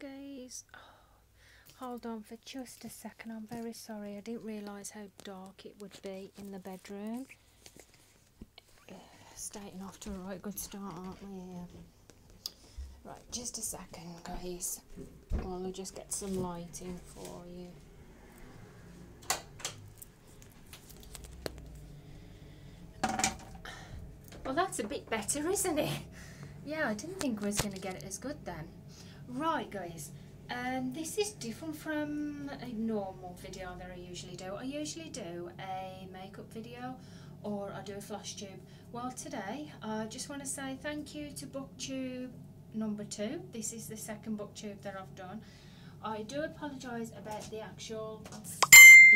Guys, hold on for just a second. I'm very sorry, I didn't realise how dark it would be in the bedroom. Starting off to a right good start, aren't we? Right, just a second guys, I'll just get some lighting for you. Well, that's a bit better, isn't it? Yeah, I didn't think I was going to get it as good then. Right guys, this is different from a normal video that I usually do. I usually do a makeup video or I do a flash tube. Well, today I just want to say thank you to Booktube number 2. This is the second Booktube that I've done. I do apologise about the actual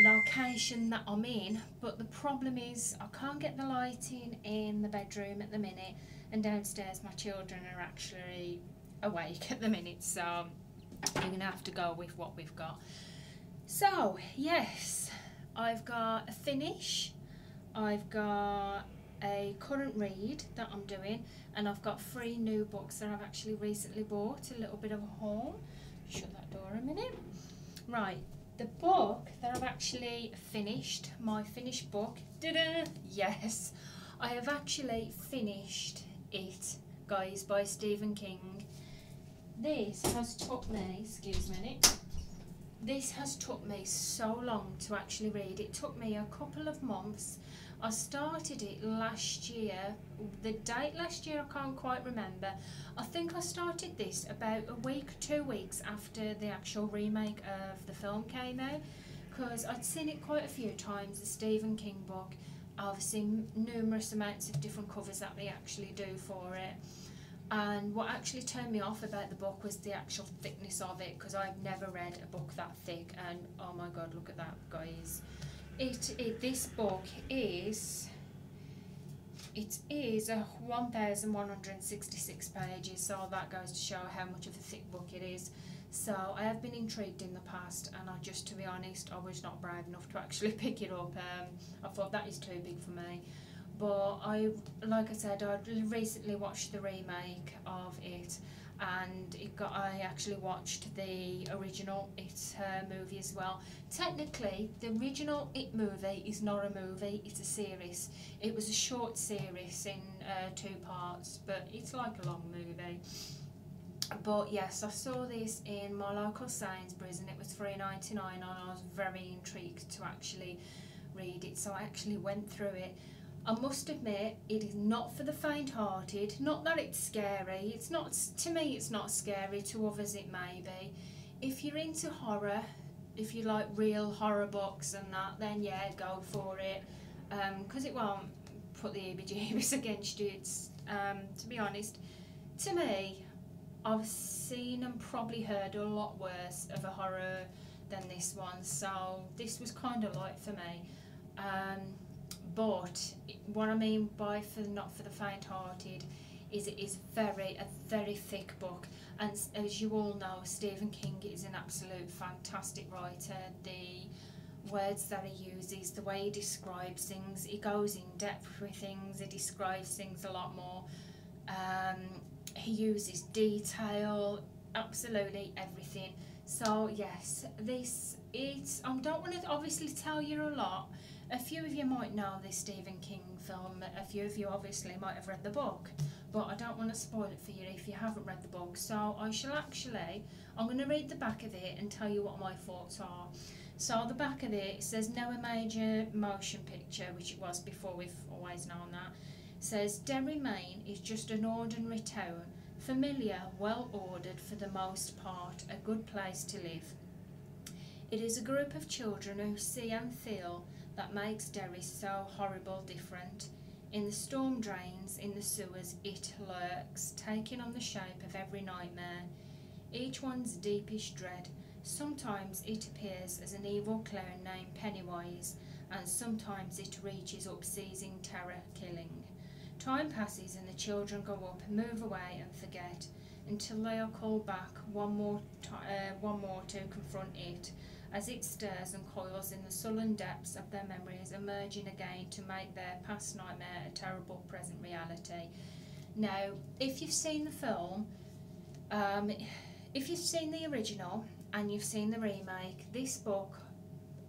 location that I'm in, but the problem is I can't get the lighting in the bedroom at the minute, and downstairs my children are actually awake at the minute, so we're gonna have to go with what we've got. So yes, I've got a finish, I've got a current read that I'm doing, and I've got 3 new books that I've actually recently bought. A little bit of a haul. Shut that door a minute. Right, the book that I've actually finished, my finished book, yes, I have actually finished it, guys, by Stephen King. This has took me, excuse me a minute, this has took me so long to actually read. It took me a couple of months. I started it last year. The date last year I can't quite remember. I think I started this about a week, 2 weeks after the actual remake of the film came out, because I'd seen it quite a few times, the Stephen King book. I've seen numerous amounts of different covers that they actually do for it. And what actually turned me off about the book was the actual thickness of it, because I've never read a book that thick, and oh my god, look at that guys. This book is 1166 pages, so that goes to show how much of a thick book it is. So I have been intrigued in the past, and to be honest, I was not brave enough to actually pick it up. I thought that is too big for me. But like I said, I recently watched the remake of it, and I actually watched the original It movie as well. Technically, the original It movie is not a movie, it's a series. It was a short series in 2 parts, but it's like a long movie. But yes, I saw this in my local Sainsbury's and it was $3.99, and I was very intrigued to actually read it, so I actually went through it. I must admit, it is not for the faint-hearted. Not that it's scary. It's not, to me, it's not scary. To others, it may be. If you're into horror, if you like real horror books and that, then yeah, go for it. Because it won't put the heebie-jeebies against you. It's, to be honest, to me, I've seen and probably heard a lot worse of a horror than this one. So this was kind of light for me. But what I mean by not for the faint-hearted is it is a very thick book, and as you all know, Stephen King is an absolute fantastic writer. The words that he uses, the way he describes things, he goes in depth with things, he describes things a lot more. He uses detail, absolutely everything. So yes, I don't want to obviously tell you a lot. A few of you might know this Stephen King film, a few of you obviously might have read the book, but I don't want to spoil it for you if you haven't read the book. So I'm going to read the back of it and tell you what my thoughts are. So the back of it says, no major motion picture, which it was before, we've always known that. It says, Derry, Maine is just an ordinary town, familiar, well ordered for the most part, a good place to live. It is a group of children who see and feel that makes Derry so horrible different. In the storm drains, in the sewers, it lurks, taking on the shape of every nightmare, each one's deepish dread. Sometimes it appears as an evil clown named Pennywise, and sometimes it reaches up, seizing terror, killing. Time passes and the children go up, move away and forget, until they are called back one more to confront it, as it stirs and coils in the sullen depths of their memories, emerging again to make their past nightmare a terrible present reality. Now, if you've seen the film, if you've seen the original and you've seen the remake, this book,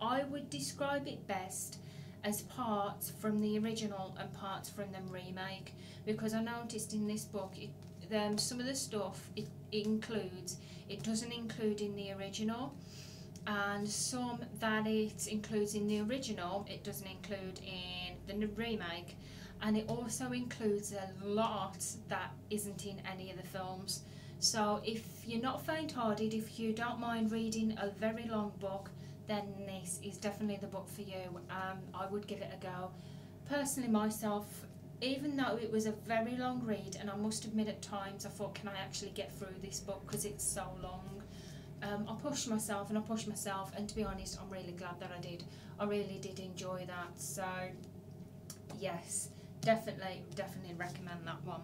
I would describe it best as parts from the original and parts from the remake, because I noticed in this book some of the stuff it includes, it doesn't include in the original, and some that it includes in the original it doesn't include in the remake, and it also includes a lot that isn't in any of the films. So if you're not faint-hearted, if you don't mind reading a very long book, then this is definitely the book for you. I would give it a go. Personally myself, even though it was a very long read, and I must admit at times I thought, can I actually get through this book because it's so long? I pushed myself and I pushed myself, and to be honest, I'm really glad that I did. I really did enjoy that. So yes, definitely recommend that one.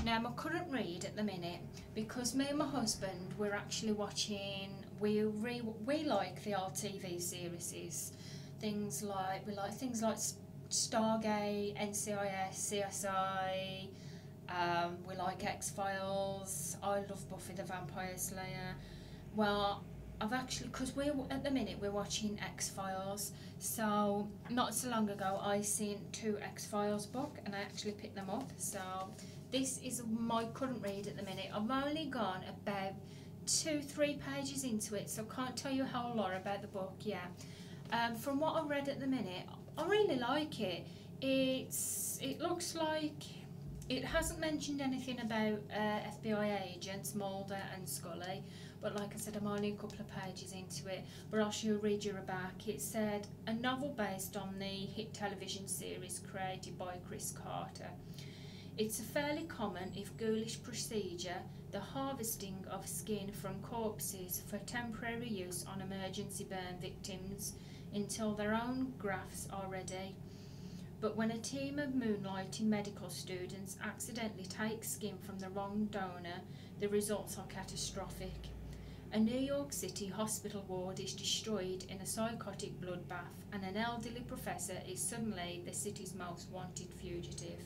Now my current read at the minute, because me and my husband, we're actually watching, we like the old TV series, things like Stargate, NCIS, CSI, we like XFiles, I love Buffy the Vampire Slayer. Well, I've actually, because at the minute we're watching XFiles, so not so long ago I seen 2 XFiles books and I actually picked them up. So this is my current read at the minute. I've only gone about 2-3 pages into it, so I can't tell you a whole lot about the book yet. From what I've read at the minute, I really like it. It looks like it hasn't mentioned anything about FBI agents Mulder and Scully, but like I said, I'm only a couple of pages into it, but I'll read you a back. It said, a novel based on the hit television series created by Chris Carter. It's a fairly common, if ghoulish, procedure, the harvesting of skin from corpses for temporary use on emergency burn victims until their own grafts are ready. But when a team of moonlighting medical students accidentally take skin from the wrong donor, the results are catastrophic. A New York City hospital ward is destroyed in a psychotic bloodbath, and an elderly professor is suddenly the city's most wanted fugitive.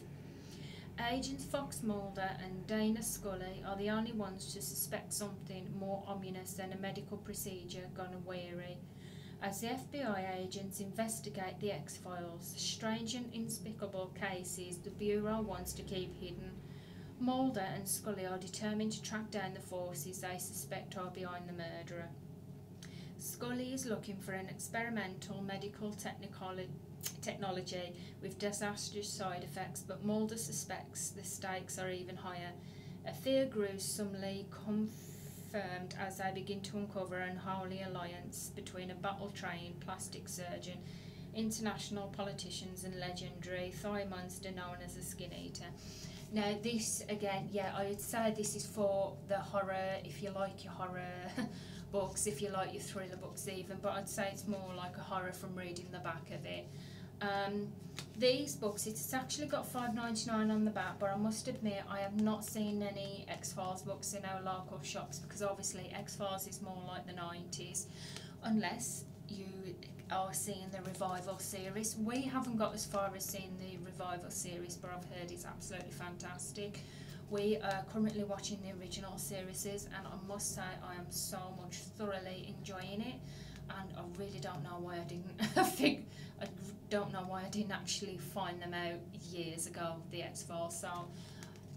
Agents Fox Mulder and Dana Scully are the only ones to suspect something more ominous than a medical procedure gone awry. As the FBI agents investigate the X-Files, strange and inexplicable cases the Bureau wants to keep hidden, Mulder and Scully are determined to track down the forces they suspect are behind the murderer. Scully is looking for an experimental medical technology with disastrous side effects, but Mulder suspects the stakes are even higher. A fear gruesomely confirmed as they begin to uncover an unholy alliance between a battle-trained plastic surgeon, international politicians and legendary Thai monster known as a skin eater. Now this, again, yeah, I would say this is for the horror, if you like your horror books, if you like your thriller books even, but I'd say it's more like a horror from reading the back of it. These books, it's actually got $5.99 on the back, but I must admit I have not seen any X-Files books in our local shops, because obviously X-Files is more like the 90s, unless you are seeing the revival series. We haven't got as far as seeing the revival series, but I've heard it's absolutely fantastic. We are currently watching the original series, and I must say I am so much thoroughly enjoying it, and I really don't know why I didn't I don't know why I didn't actually find them out years ago, the X-Files. So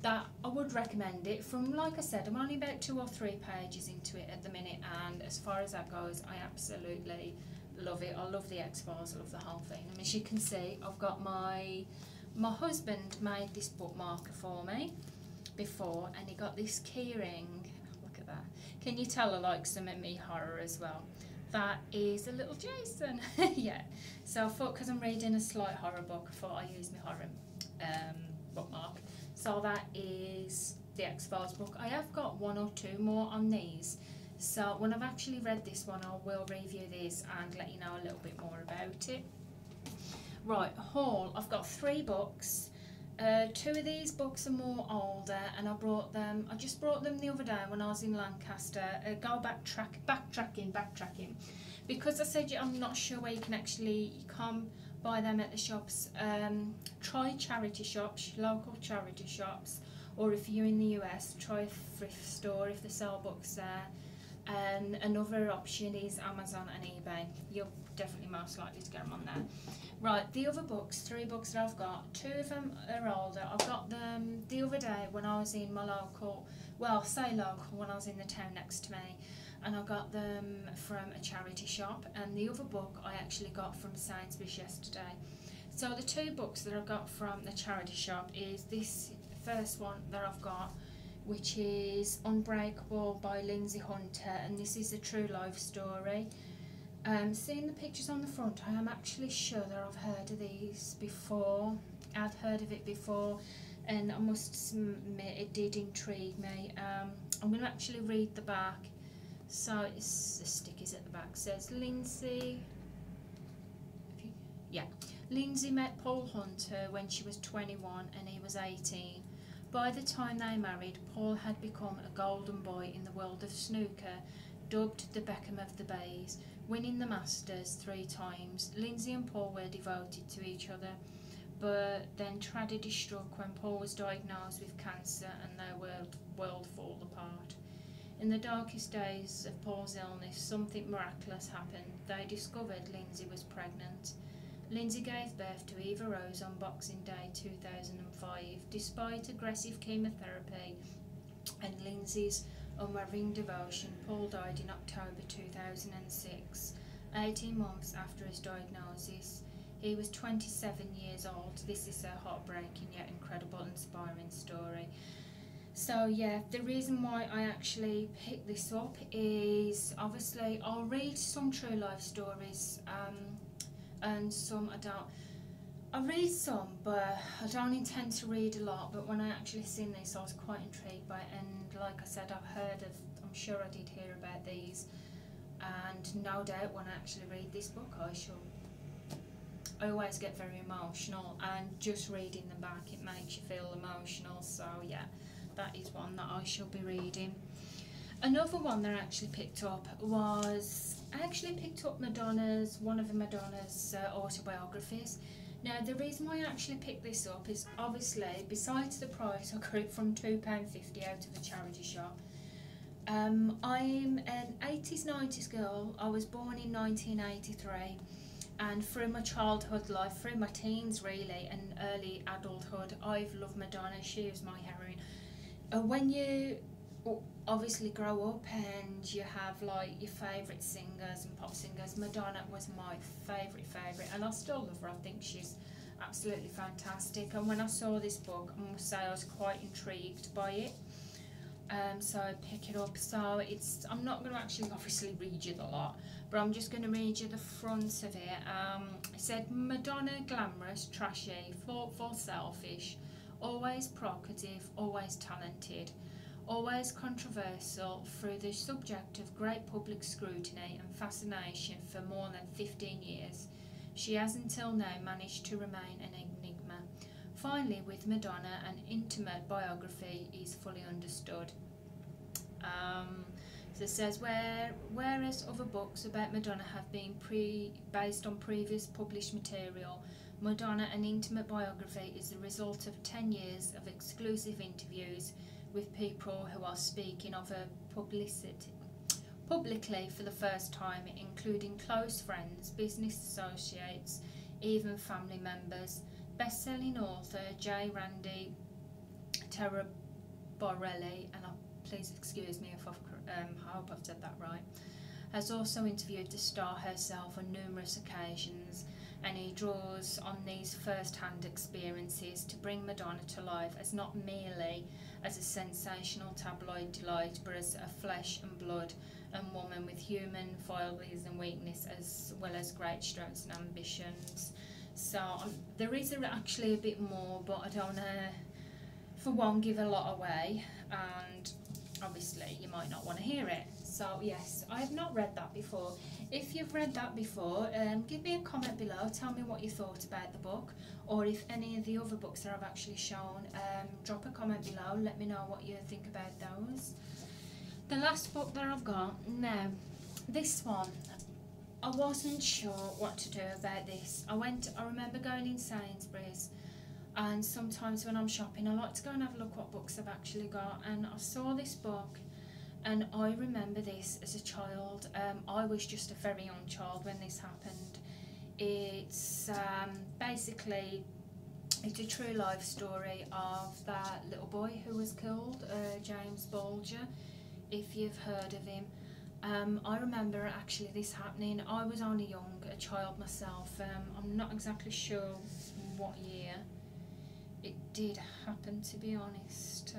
that I would recommend it. From, like I said, I'm only about 2 or 3 pages into it at the minute, and as far as that goes, I absolutely love it. I love the X-Files, I love the whole thing. And as you can see, I've got my husband made this bookmarker for me before, and he got this key ring. Look at that. Can you tell I like some of me horror as well? That is a little Jason. Yeah. So I thought, because I'm reading a slight horror book, I thought I'd use my horror bookmark. So that is the X-Files book. I have got 1 or 2 more on these. So when I've actually read this one, I will review this and let you know a little bit more about it. Right, haul. I've got 3 books. 2 of these books are more older, and I just brought them the other day when I was in Lancaster. Backtracking, because I said I'm not sure where you can't buy them at the shops. Try charity shops, local charity shops, or if you're in the US, try a thrift store if they sell books there. And another option is Amazon and eBay. You're definitely most likely to get them on there. Right, the other books, 3 books that I've got, 2 of them are older. I got them the other day when I was in my local, well, say local, when I was in the town next to me, and I got them from a charity shop. And the other book I actually got from Sainsbury's yesterday. So the 2 books that I got from the charity shop is this first one that I've got, which is Unbreakwall by Lindsay Hunter, and this is a true life story. Seeing the pictures on the front, I am actually sure that I've heard of these before. I've heard of it before, and I must admit it did intrigue me. I'm going to actually read the back. So it's the stickers at the back. It says Lindsay. Lindsay met Paul Hunter when she was 21 and he was 18. By the time they married, Paul had become a golden boy in the world of snooker, dubbed the Beckham of the Bays, winning the Masters 3 times. Lindsay and Paul were devoted to each other, but then tragedy struck when Paul was diagnosed with cancer and their world fall apart. In the darkest days of Paul's illness, something miraculous happened. They discovered Lindsay was pregnant. Lindsay gave birth to Eva Rose on Boxing Day 2005. Despite aggressive chemotherapy and Lindsay's unwavering devotion, Paul died in October 2006, 18 months after his diagnosis. He was 27 years old. This is a heartbreaking yet incredible, inspiring story. So yeah, the reason why I actually picked this up is obviously I'll read some true life stories, and some I don't. I read some, but I don't intend to read a lot. But when I actually seen this, I was quite intrigued by it, and like I said, I'm sure I did hear about these, and no doubt when I actually read this book, I always get very emotional, and just reading the back, it makes you feel emotional. So yeah, that is one that I shall be reading. Another one that I actually picked up was, one of Madonna's autobiographies. Now the reason why I actually picked this up is obviously, besides the price, I got it from £2.50 out of a charity shop. I'm an 80s, 90s girl. I was born in 1983, and through my childhood life, through my teens really, and early adulthood, I've loved Madonna. She was my heroine. When you obviously grow up and you have like your favourite singers and pop singers, Madonna was my favourite, and I still love her. I think she's absolutely fantastic, and when I saw this book, I must say I was quite intrigued by it. So I pick it up. So I'm not going to actually obviously read you the lot, but I'm just going to read you the front of it. It said, Madonna glamorous, trashy, thoughtful, selfish, always provocative, always talented, always controversial, through the subject of great public scrutiny and fascination for more than 15 years. She has until now managed to remain an enigma. Finally, with Madonna, an intimate biography is fully understood. So it says, whereas other books about Madonna have been based on previous published material, Madonna, an intimate biography, is the result of 10 years of exclusive interviews with people who are speaking of her publicly for the first time, including close friends, business associates, even family members. Best-selling author J. Randy Taraborelli, and please excuse me if I hope I've said that right, has also interviewed the star herself on numerous occasions, and he draws on these first-hand experiences to bring Madonna to life as not merely as a sensational tabloid delight, but as a flesh and blood and woman with human foibles and weakness, as well as great strengths and ambitions. So there is actually a bit more, but I don't want to, for one, give a lot away, and obviously you might not want to hear it. So yes, I have not read that before. If you've read that before, give me a comment below, tell me what you thought about the book, or if any of the other books that I've actually shown, drop a comment below, let me know what you think about those. The last book that I've got, now, this one, I wasn't sure what to do about this. I remember going in Sainsbury's, and sometimes when I'm shopping I like to go and have a look what books I've actually got, and I saw this book and I remember this as a child. I was just a very young child when this happened. It's basically, it's a true life story of that little boy who was killed, James Bulger, if you've heard of him. I remember actually this happening. I was only young, a child myself. I'm not exactly sure what year it did happen, to be honest.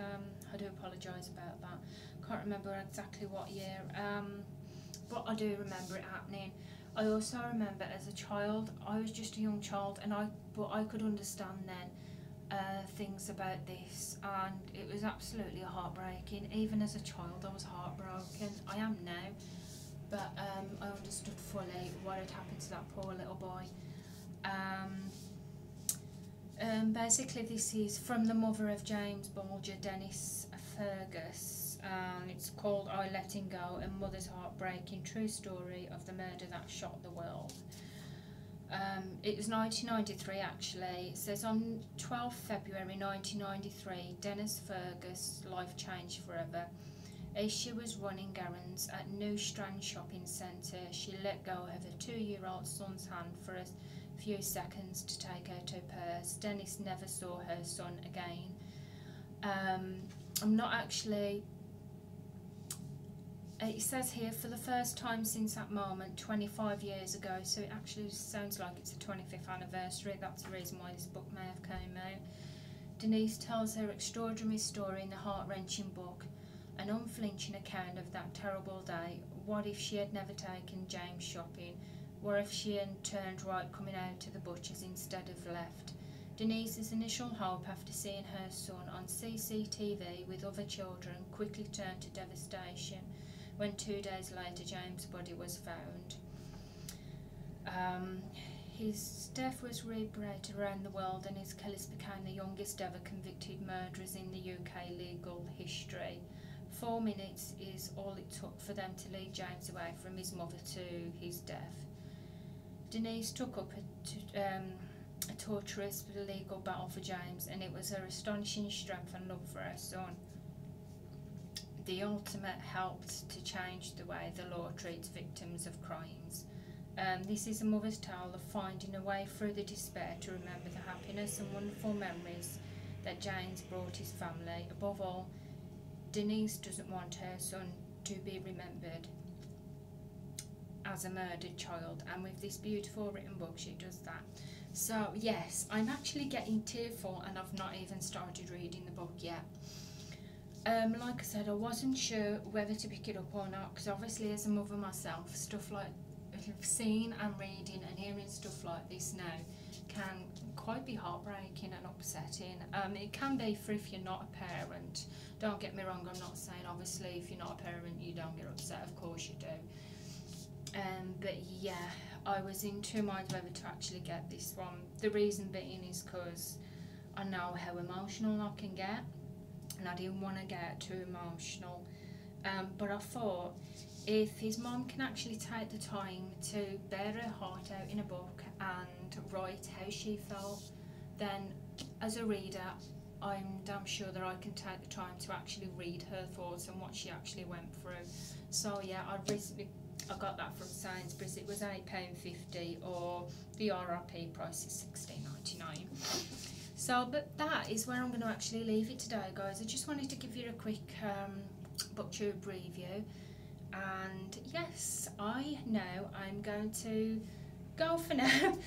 I do apologise about that. Can't remember exactly what year, but I do remember it happening. I also remember as a child, I was just a young child, but I could understand then things about this, and it was absolutely heartbreaking. Even as a child I was heartbroken. I am now, but I understood fully what had happened to that poor little boy. Basically this is from the mother of James Bulger, Dennis Fergus, and it's called I Let Him Go, a mother's heartbreaking true story of the murder that shocked the world. It was 1993 actually. It says on 12 February 1993, Dennis Fergus' life changed forever. As she was running errands at New Strand Shopping Centre, she let go of her 2-year-old son's hand for a few seconds to take out her purse. Dennis never saw her son again. I'm not actually... It says here, for the first time since that moment 25 years ago, so it actually sounds like it's the 25th anniversary. That's the reason why this book may have came out. Denise tells her extraordinary story in the heart-wrenching book, an unflinching account of that terrible day. What if she had never taken James shopping? What if she had turned right coming out to the butcher's instead of left? Denise's initial hope after seeing her son on CCTV with other children quickly turned to devastation when 2 days later James' body was found. His death was reiterated around the world, and his killers became the youngest ever convicted murderers in the UK legal history. 4 minutes is all it took for them to lead James away from his mother to his death. Denise took up a torturous legal battle for James, and it was her astonishing strength and love for her son. The ultimate helped to change the way the law treats victims of crimes. This is a mother's tale of finding a way through the despair to remember the happiness and wonderful memories that James brought his family. Above all, Denise doesn't want her son to be remembered as a murdered child, and with this beautiful written book she does that. So yes, I'm actually getting tearful and I've not even started reading the book yet. Like I said, I wasn't sure whether to pick it up or not, because obviously as a mother myself, stuff like seeing and reading and hearing stuff like this now can quite be heartbreaking and upsetting. It can be for if you're not a parent. Don't get me wrong, I'm not saying obviously if you're not a parent you don't get upset, of course you do. But yeah, I was in two minds whether to actually get this one. The reason being is because I know how emotional I can get, and I didn't want to get too emotional. But I thought if his mum can actually take the time to bear her heart out in a book and write how she felt, then as a reader I'm damn sure that I can take the time to actually read her thoughts and what she actually went through. So yeah, I got that from Sainsbury's. It was £8.50, or the RRP price is £16.99. So, but that is where I'm going to actually leave it today, guys. I just wanted to give you a quick Booktube review. And yes, I know I'm going to go for now.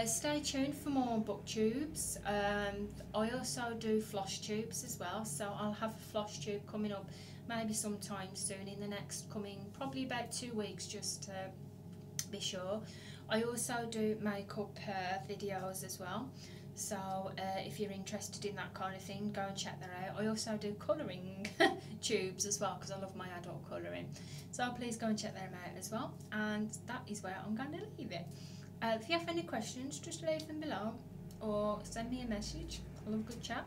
Stay tuned for more Booktubes. I also do floss tubes as well, so I'll have a floss tube coming up maybe sometime soon in the next coming, probably about 2 weeks, just to be sure. I also do makeup videos as well, so if you're interested in that kind of thing, go and check that out. I also do colouring tubes as well, because I love my adult colouring, so please go and check them out as well. And that is where I'm going to leave it. If you have any questions, just leave them below or send me a message. I love a good chat.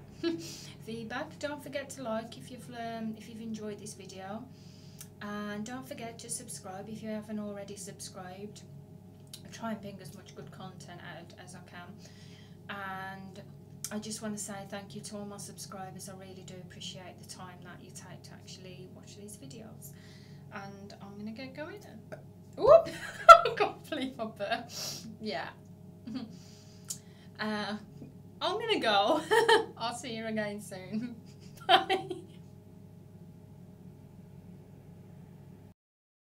Feedback. Don't forget to like if you've enjoyed this video, and don't forget to subscribe if you haven't already subscribed. I try and bring as much good content out as I can, and I just want to say thank you to all my subscribers. I really do appreciate the time that you take to actually watch these videos. And I'm going to get going. Whoop! I can't believe I burped. Yeah. I'm going to go. I'll see you again soon. Bye.